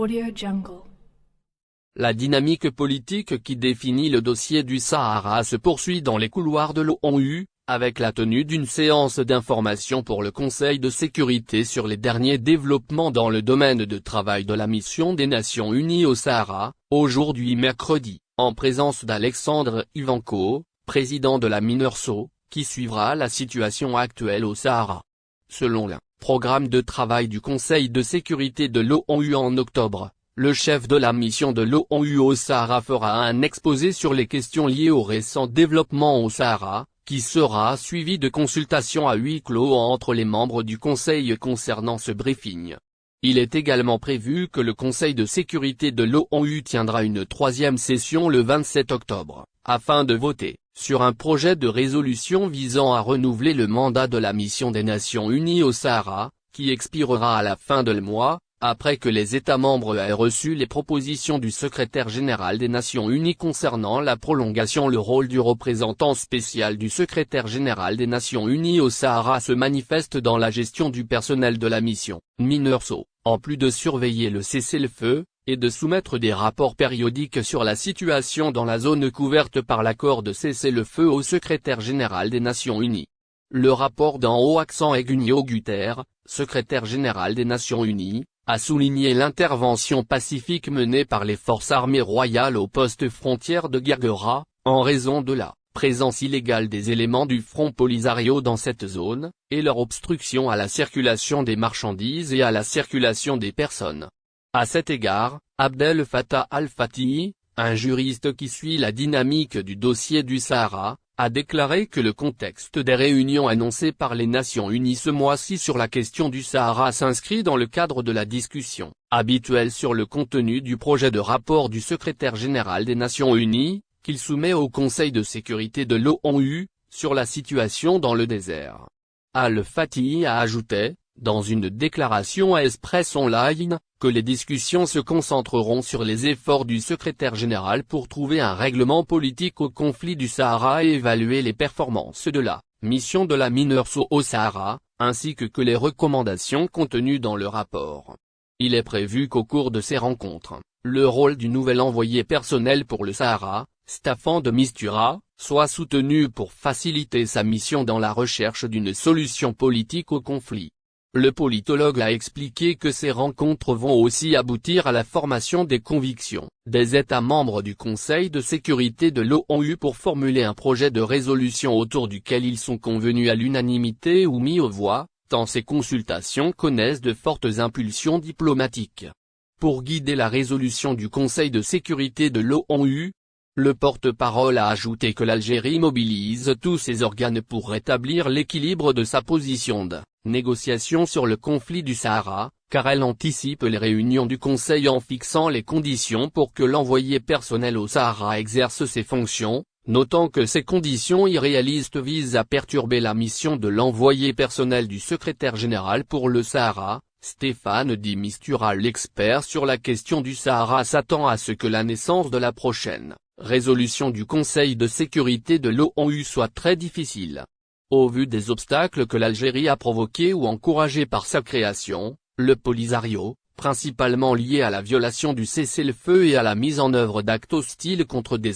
AudioJungle. La dynamique politique qui définit le dossier du Sahara se poursuit dans les couloirs de l'ONU, avec la tenue d'une séance d'information pour le Conseil de sécurité sur les derniers développements dans le domaine de travail de la mission des Nations Unies au Sahara, aujourd'hui mercredi, en présence d'Alexandre Ivanko, président de la MINURSO, qui suivra la situation actuelle au Sahara. Selon le programme de travail du Conseil de sécurité de l'ONU en octobre, le chef de la mission de l'ONU au Sahara fera un exposé sur les questions liées aux récents développements au Sahara, qui sera suivi de consultations à huis clos entre les membres du Conseil concernant ce briefing. Il est également prévu que le Conseil de sécurité de l'ONU tiendra une troisième session le 27 octobre, afin de voter sur un projet de résolution visant à renouveler le mandat de la mission des Nations Unies au Sahara, qui expirera à la fin de le mois, après que les États membres aient reçu les propositions du secrétaire général des Nations Unies concernant la prolongation. Le rôle du représentant spécial du secrétaire général des Nations Unies au Sahara se manifeste dans la gestion du personnel de la mission MINURSO, en plus de surveiller le cessez-le-feu, et de soumettre des rapports périodiques sur la situation dans la zone couverte par l'accord de cessez-le-feu au secrétaire général des Nations Unies. Le rapport d'un haut accent António Guterres, secrétaire général des Nations Unies, a souligné l'intervention pacifique menée par les forces armées royales au poste frontière de Guerguera, en raison de la présence illégale des éléments du Front Polisario dans cette zone, et leur obstruction à la circulation des marchandises et à la circulation des personnes. À cet égard, Abdel Fattah al-Fatihi, un juriste qui suit la dynamique du dossier du Sahara, a déclaré que le contexte des réunions annoncées par les Nations Unies ce mois-ci sur la question du Sahara s'inscrit dans le cadre de la discussion habituelle sur le contenu du projet de rapport du secrétaire général des Nations Unies, qu'il soumet au Conseil de sécurité de l'ONU, sur la situation dans le désert. Al-Fatihi a ajouté, dans une déclaration à Express Online, que les discussions se concentreront sur les efforts du secrétaire général pour trouver un règlement politique au conflit du Sahara et évaluer les performances de la mission de la MINURSO au Sahara, ainsi que les recommandations contenues dans le rapport. Il est prévu qu'au cours de ces rencontres, le rôle du nouvel envoyé personnel pour le Sahara, Staffan de Mistura, soit soutenu pour faciliter sa mission dans la recherche d'une solution politique au conflit. Le politologue a expliqué que ces rencontres vont aussi aboutir à la formation des convictions des États membres du Conseil de sécurité de l'ONU pour formuler un projet de résolution autour duquel ils sont convenus à l'unanimité ou mis aux voix, tant ces consultations connaissent de fortes impulsions diplomatiques. Pour guider la résolution du Conseil de sécurité de l'ONU, le porte-parole a ajouté que l'Algérie mobilise tous ses organes pour rétablir l'équilibre de sa position de négociation sur le conflit du Sahara, car elle anticipe les réunions du Conseil en fixant les conditions pour que l'envoyé personnel au Sahara exerce ses fonctions, notant que ces conditions irréalistes visent à perturber la mission de l'envoyé personnel du secrétaire général pour le Sahara. Staffan de Mistura, l'expert sur la question du Sahara, s'attend à ce que la naissance de la prochaine résolution du Conseil de sécurité de l'ONU soit très difficile. Au vu des obstacles que l'Algérie a provoqués ou encouragés par sa création, le Polisario, principalement lié à la violation du cessez-le-feu et à la mise en œuvre d'actes hostiles contre des